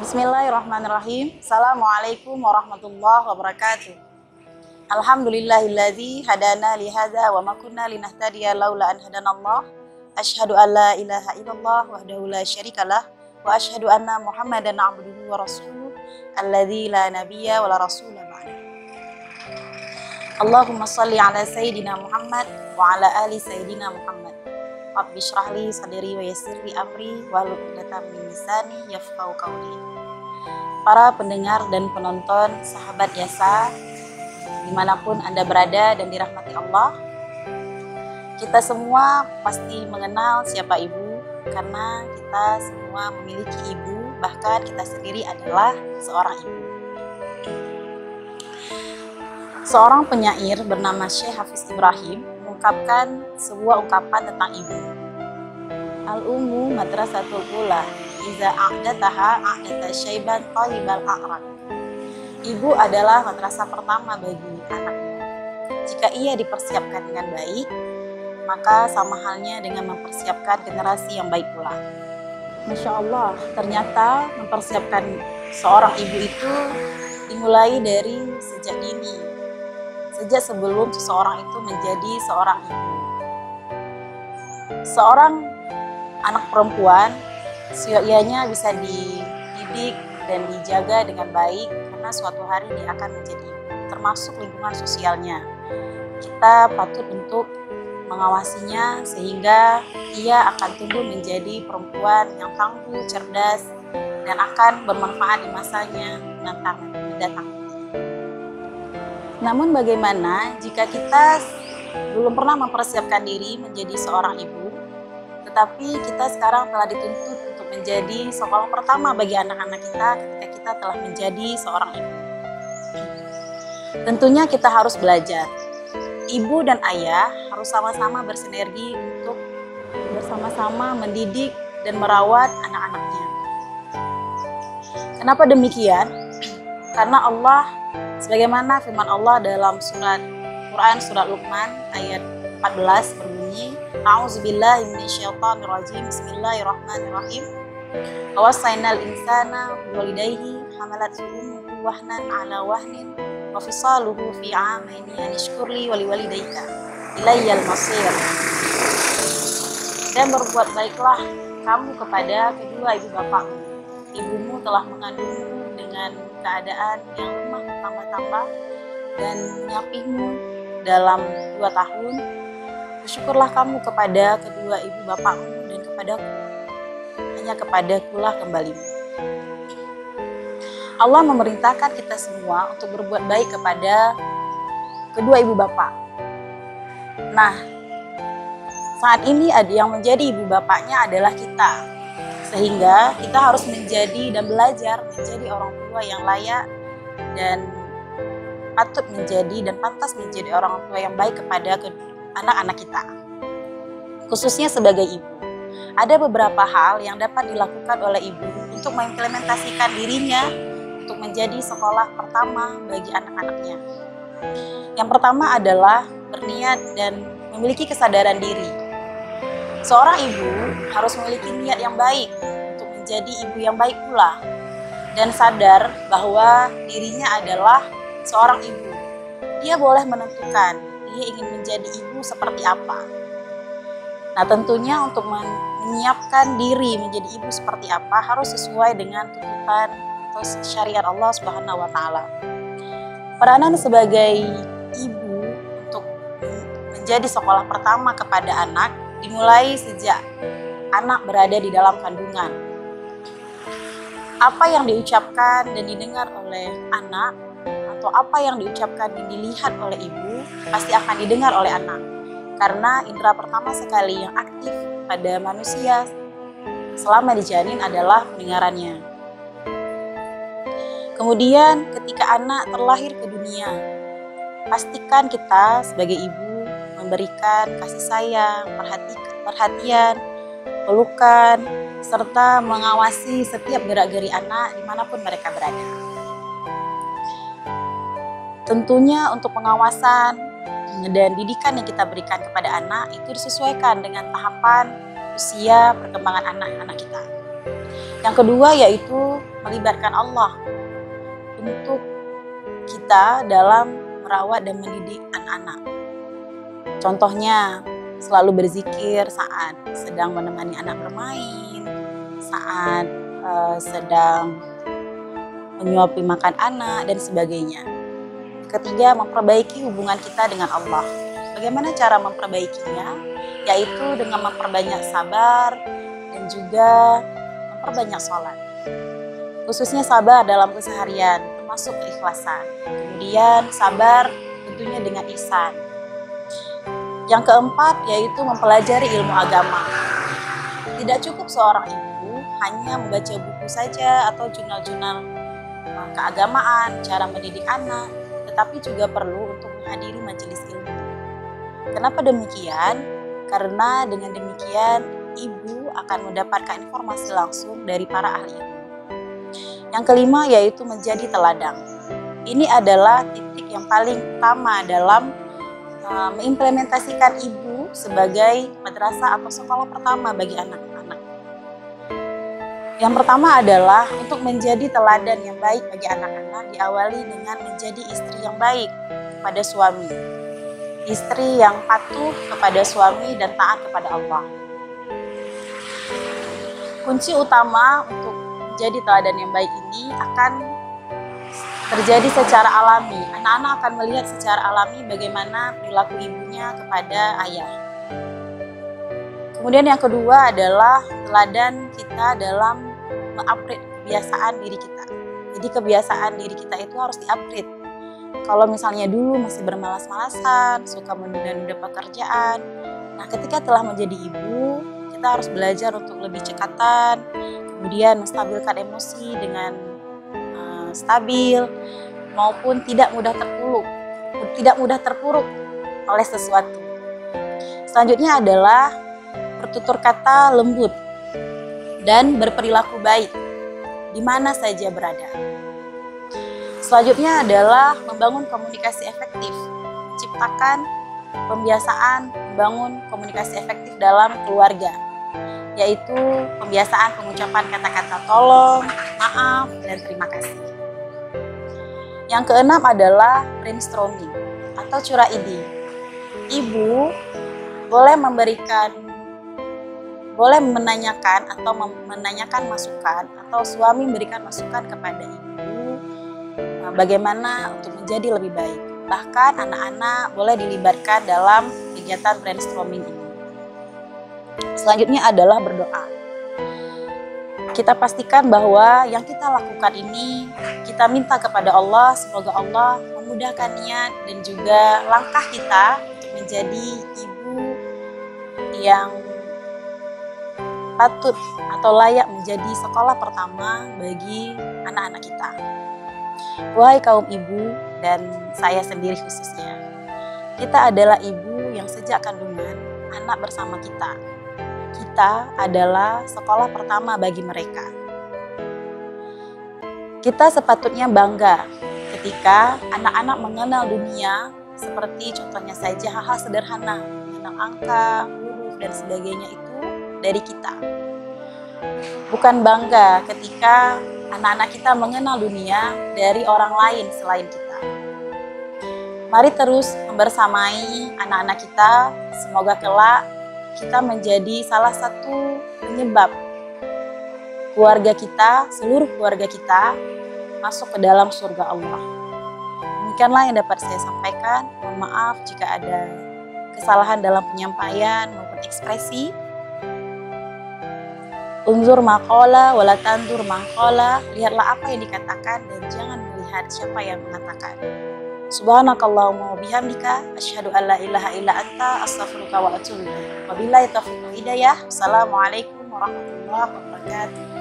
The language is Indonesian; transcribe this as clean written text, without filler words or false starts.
Bismillahirrahmanirrahim. Assalamualaikum warahmatullahi wabarakatuh. Alhamdulillahilladzi hadana li hadza wa ma kunna linahtadiya laula an hadanallah. Asyhadu an la ilaha illallah wahdahu la syarikalah wa asyhadu anna Muhammadan abduhu wa rasuluh alladzi la nabiyya wa la rasula ba'da. Allahumma shalli ala sayyidina Muhammad wa ala ali sayyidina Muhammad. Rabbi shrah li sadri wa yassir li amri wahlul 'uqdatam min lisani yafqahu qawli. Para pendengar dan penonton sahabat Yasa, dimanapun Anda berada dan dirahmati Allah, kita semua pasti mengenal siapa ibu, karena kita semua memiliki ibu, bahkan kita sendiri adalah seorang ibu. Seorang penyair bernama Syekh Hafiz Ibrahim mengungkapkan sebuah ungkapan tentang ibu. Al-ummu madrasatul ula, iza a'dataha a'data syaiban talibal a'raq. Ibu adalah madrasah pertama bagi anaknya. Jika ia dipersiapkan dengan baik, maka sama halnya dengan mempersiapkan generasi yang baik pula. Masya Allah, ternyata mempersiapkan seorang ibu itu dimulai dari sejak dini, sejak sebelum seseorang itu menjadi seorang ibu. Seorang anak perempuan, ianya bisa dididik dan dijaga dengan baik, karena suatu hari dia akan menjadi ibu, termasuk lingkungan sosialnya. Kita patut untuk mengawasinya sehingga ia akan tumbuh menjadi perempuan yang tangguh, cerdas, dan akan bermanfaat di masanya mendatang. Namun bagaimana jika kita belum pernah mempersiapkan diri menjadi seorang ibu, tetapi kita sekarang telah dituntut untuk menjadi sekolah pertama bagi anak-anak kita ketika kita telah menjadi seorang ibu. Tentunya kita harus belajar. Ibu dan ayah harus sama-sama bersinergi untuk bersama-sama mendidik dan merawat anak-anaknya. Kenapa demikian? Karena Allah, sebagaimana firman Allah dalam Quran surat Luqman ayat 14 berbunyi, A'udzubillahi minasyaitonirrajim. Bismillahirrahmanirrahim. Wawasainal insana biwalidayhi hamalathu ummuhu wahnan ala wahnin wa fisaluhu fi 'amaini an ishkurli wa liwalidayka ilayyal masir. Dan berbuat baiklah kamu kepada kedua ibu bapakmu. Ibumu telah mengandungmu dengan keadaan yang lemah tambah-tambah dan menyapihmu dalam 2 tahun. Bersyukurlah kamu kepada kedua ibu bapakmu dan kepadaku. Hanya kepadakulah kembali. Allah memerintahkan kita semua untuk berbuat baik kepada kedua ibu bapak. Nah, saat ini ada yang menjadi ibu bapaknya adalah kita. Sehingga kita harus menjadi dan belajar menjadi orang tua yang layak dan patut menjadi dan pantas menjadi orang tua yang baik kepada anak-anak kita, khususnya sebagai ibu. Ada beberapa hal yang dapat dilakukan oleh ibu untuk mengimplementasikan dirinya untuk menjadi sekolah pertama bagi anak-anaknya. Yang pertama adalah berniat dan memiliki kesadaran diri. Seorang ibu harus memiliki niat yang baik untuk menjadi ibu yang baik pula, dan sadar bahwa dirinya adalah seorang ibu. Dia boleh menentukan dia ingin menjadi ibu seperti apa. Nah, tentunya untuk menyiapkan diri menjadi ibu seperti apa harus sesuai dengan tuntutan atau syariat Allah Subhanahu wa taala. Peranan sebagai ibu untuk menjadi sekolah pertama kepada anak dimulai sejak anak berada di dalam kandungan. Apa yang diucapkan dan didengar oleh anak atau apa yang diucapkan dan dilihat oleh ibu pasti akan didengar oleh anak, karena indera pertama sekali yang aktif pada manusia selama di janin adalah pendengarannya. Kemudian ketika anak terlahir ke dunia, pastikan kita sebagai ibu memberikan kasih sayang, perhatian, pelukan, serta mengawasi setiap gerak-geri anak dimanapun mereka berada. Tentunya untuk pengawasan dan didikan yang kita berikan kepada anak itu disesuaikan dengan tahapan usia perkembangan anak-anak kita. Yang kedua yaitu melibatkan Allah untuk kita dalam merawat dan mendidik anak-anak. Contohnya, selalu berzikir saat sedang menemani anak bermain, saat sedang menyuapi makan anak, dan sebagainya. Ketiga, memperbaiki hubungan kita dengan Allah. Bagaimana cara memperbaikinya? Yaitu dengan memperbanyak sabar dan juga memperbanyak sholat. Khususnya sabar dalam keseharian, termasuk keikhlasan. Kemudian sabar tentunya dengan ihsan. Yang keempat yaitu mempelajari ilmu agama. Tidak cukup seorang ibu hanya membaca buku saja atau jurnal-jurnal keagamaan, cara mendidik anak, tetapi juga perlu untuk menghadiri majelis ilmu. Kenapa demikian? Karena dengan demikian ibu akan mendapatkan informasi langsung dari para ahli ilmu. Yang kelima yaitu menjadi teladan. Ini adalah titik yang paling utama dalam mengimplementasikan ibu sebagai madrasah atau sekolah pertama bagi anak-anak. Yang pertama adalah untuk menjadi teladan yang baik bagi anak-anak diawali dengan menjadi istri yang baik kepada suami. Istri yang patuh kepada suami dan taat kepada Allah. Kunci utama untuk menjadi teladan yang baik ini akan terjadi secara alami. Anak-anak akan melihat secara alami bagaimana perilaku ibunya kepada ayah. Kemudian yang kedua adalah teladan kita dalam mengupgrade kebiasaan diri kita. Jadi kebiasaan diri kita itu harus di-upgrade. Kalau misalnya dulu masih bermalas-malasan, suka menunda-nunda pekerjaan, nah ketika telah menjadi ibu, kita harus belajar untuk lebih cekatan, kemudian menstabilkan emosi dengan stabil, maupun tidak mudah terpuruk oleh sesuatu. Selanjutnya adalah bertutur kata lembut dan berperilaku baik di mana saja berada. Selanjutnya adalah membangun komunikasi efektif, menciptakan pembiasaan membangun komunikasi efektif dalam keluarga, yaitu pembiasaan pengucapan kata-kata tolong, maaf, dan terima kasih. Yang keenam adalah brainstorming atau curah ide. Ibu boleh menanyakan atau menanyakan masukan, atau suami memberikan masukan kepada ibu bagaimana untuk menjadi lebih baik. Bahkan anak-anak boleh dilibatkan dalam kegiatan brainstorming ini. Selanjutnya adalah berdoa. Kita pastikan bahwa yang kita lakukan ini kita minta kepada Allah, semoga Allah memudahkan niat dan juga langkah kita untuk menjadi ibu yang patut atau layak menjadi sekolah pertama bagi anak-anak kita. Wahai kaum ibu dan saya sendiri khususnya, kita adalah ibu yang sejak kandungan anak bersama kita. Kita adalah sekolah pertama bagi mereka. Kita sepatutnya bangga ketika anak-anak mengenal dunia, seperti contohnya saja hal-hal sederhana, mengenal angka, huruf, dan sebagainya itu dari kita. Bukan bangga ketika anak-anak kita mengenal dunia dari orang lain selain kita. Mari terus membersamai anak-anak kita, semoga kelak kita menjadi salah satu penyebab keluarga kita, seluruh keluarga kita masuk ke dalam surga Allah. Demikianlah yang dapat saya sampaikan. Mohon maaf jika ada kesalahan dalam penyampaian maupun ekspresi. Unzur maqala wala tandur maqala, lihatlah apa yang dikatakan dan jangan melihat siapa yang mengatakan. Subhanakallahumma wa bihamdika asyhadu an la ilaha illa anta astaghfiruka wa atubu ilaik. Wabillahi taufiq wal hidayah. Assalamualaikum warahmatullahi wabarakatuh.